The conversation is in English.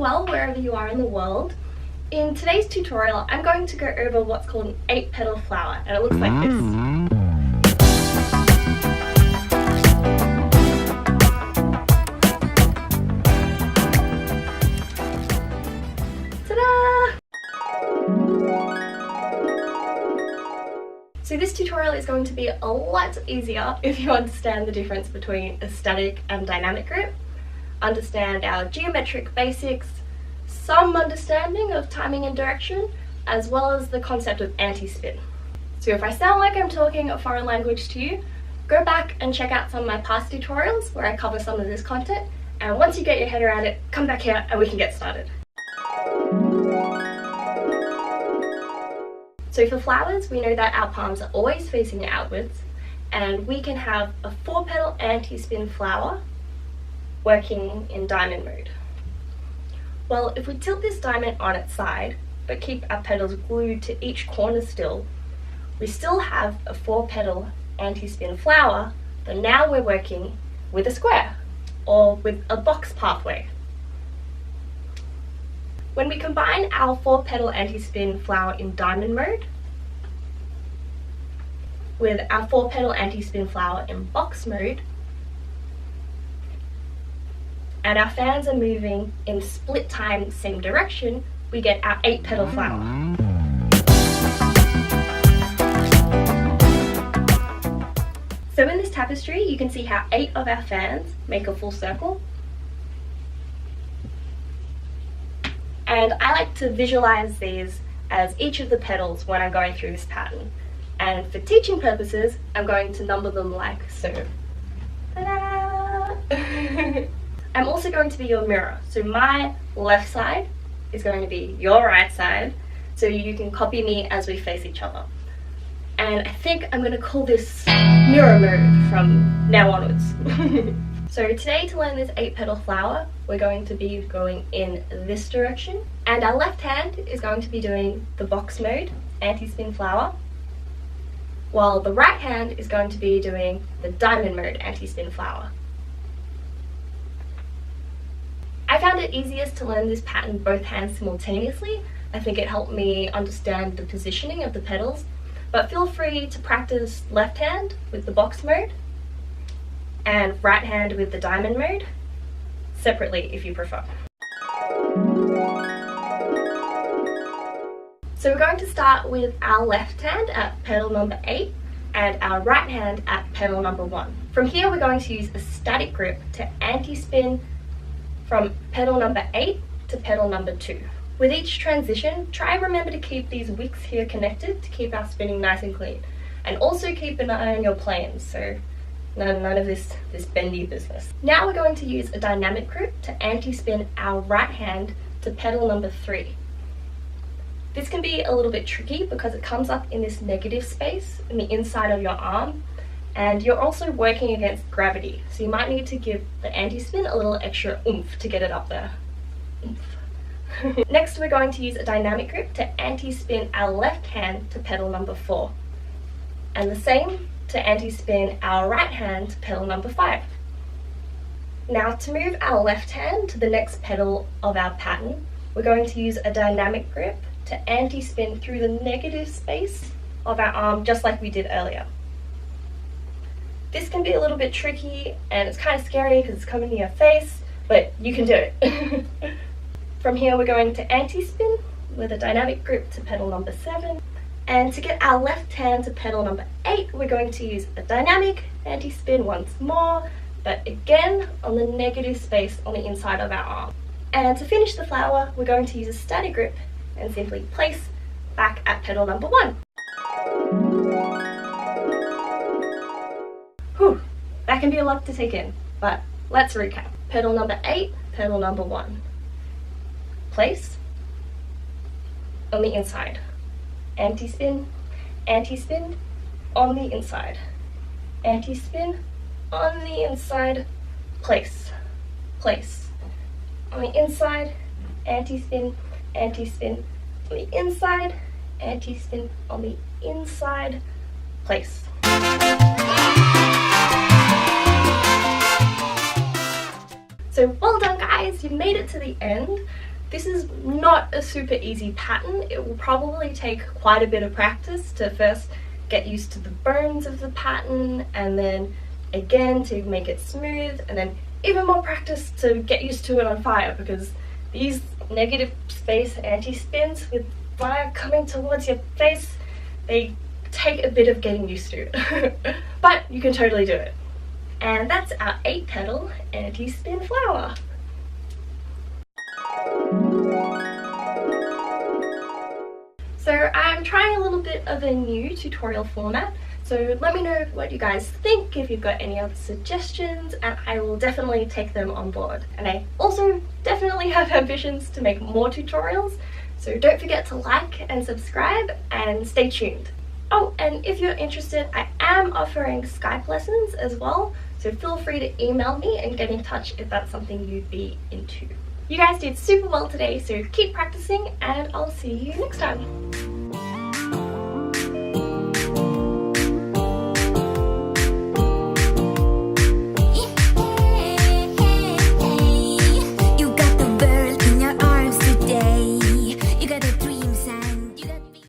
well wherever you are in the world. In today's tutorial, I'm going to go over what's called an 8-petal flower, and it looks like this. Ta-da! So this tutorial is going to be a lot easier if you understand the difference between a static and dynamic grip, understand our geometric basics, some understanding of timing and direction, as well as the concept of anti-spin. So if I sound like I'm talking a foreign language to you, go back and check out some of my past tutorials where I cover some of this content, and once you get your head around it, come back here and we can get started. So for flowers, we know that our palms are always facing outwards, and we can have a 4-petal anti-spin flower working in diamond mode. Well, if we tilt this diamond on its side, but keep our petals glued to each corner still, we still have a 4-petal anti-spin flower, but now we're working with a square, or with a box pathway. When we combine our 4-petal anti-spin flower in diamond mode with our 4-petal anti-spin flower in box mode, and our fans are moving in split time same direction, we get our 8-petal flower. So in this tapestry, you can see how 8 of our fans make a full circle. And I like to visualize these as each of the petals when I'm going through this pattern. And for teaching purposes, I'm going to number them like so. Ta-da! I'm also going to be your mirror, so my left side is going to be your right side, so you can copy me as we face each other. And I think I'm going to call this mirror mode from now onwards. So today, to learn this 8-petal flower, we're going to be going in this direction, and our left hand is going to be doing the box mode anti-spin flower, while the right hand is going to be doing the diamond mode anti-spin flower. I found it easiest to learn this pattern both hands simultaneously. I think it helped me understand the positioning of the petals, but feel free to practice left hand with the box mode and right hand with the diamond mode separately if you prefer. So we're going to start with our left hand at petal number 8 and our right hand at petal number 1. From here we're going to use a static grip to anti-spin from petal number 8 to petal number 2. With each transition, try and remember to keep these wicks here connected to keep our spinning nice and clean. And also keep an eye on your planes, so none of this bendy business. Now we're going to use a dynamic grip to anti-spin our right hand to petal number 3. This can be a little bit tricky because it comes up in this negative space in the inside of your arm, and you're also working against gravity, so you might need to give the anti-spin a little extra oomph to get it up there. Oomph. Next, we're going to use a dynamic grip to anti-spin our left hand to petal number 4, and the same to anti-spin our right hand to petal number 5. Now, to move our left hand to the next petal of our pattern, we're going to use a dynamic grip to anti-spin through the negative space of our arm, just like we did earlier. This can be a little bit tricky and it's kind of scary because it's coming to your face, but you can do it. From here we're going to anti-spin with a dynamic grip to petal number 7, and to get our left hand to petal number 8 we're going to use a dynamic anti-spin once more, but again on the negative space on the inside of our arm. And to finish the flower we're going to use a static grip and simply place back at petal number 1. Whew, that can be a lot to take in, but let's recap. Petal number 8, petal number 1. Place on the inside. Anti-spin, anti-spin on the inside. Anti-spin on the inside. Place, place on the inside. Anti-spin, anti-spin on the inside. Anti-spin on the inside. Place. So well done guys, you've made it to the end. This is not a super easy pattern. It will probably take quite a bit of practice to first get used to the bones of the pattern, and then again to make it smooth, and then even more practice to get used to it on fire, because these negative space anti-spins with fire coming towards your face, they take a bit of getting used to. But you can totally do it. And that's our 8-petal anti-spin flower. So I'm trying a little bit of a new tutorial format, so let me know what you guys think, if you've got any other suggestions, and I will definitely take them on board. And I also definitely have ambitions to make more tutorials, so don't forget to like and subscribe and stay tuned. Oh, and if you're interested, I am offering Skype lessons as well, so feel free to email me and get in touch if that's something you'd be into. You guys did super well today, so keep practicing and I'll see you next time.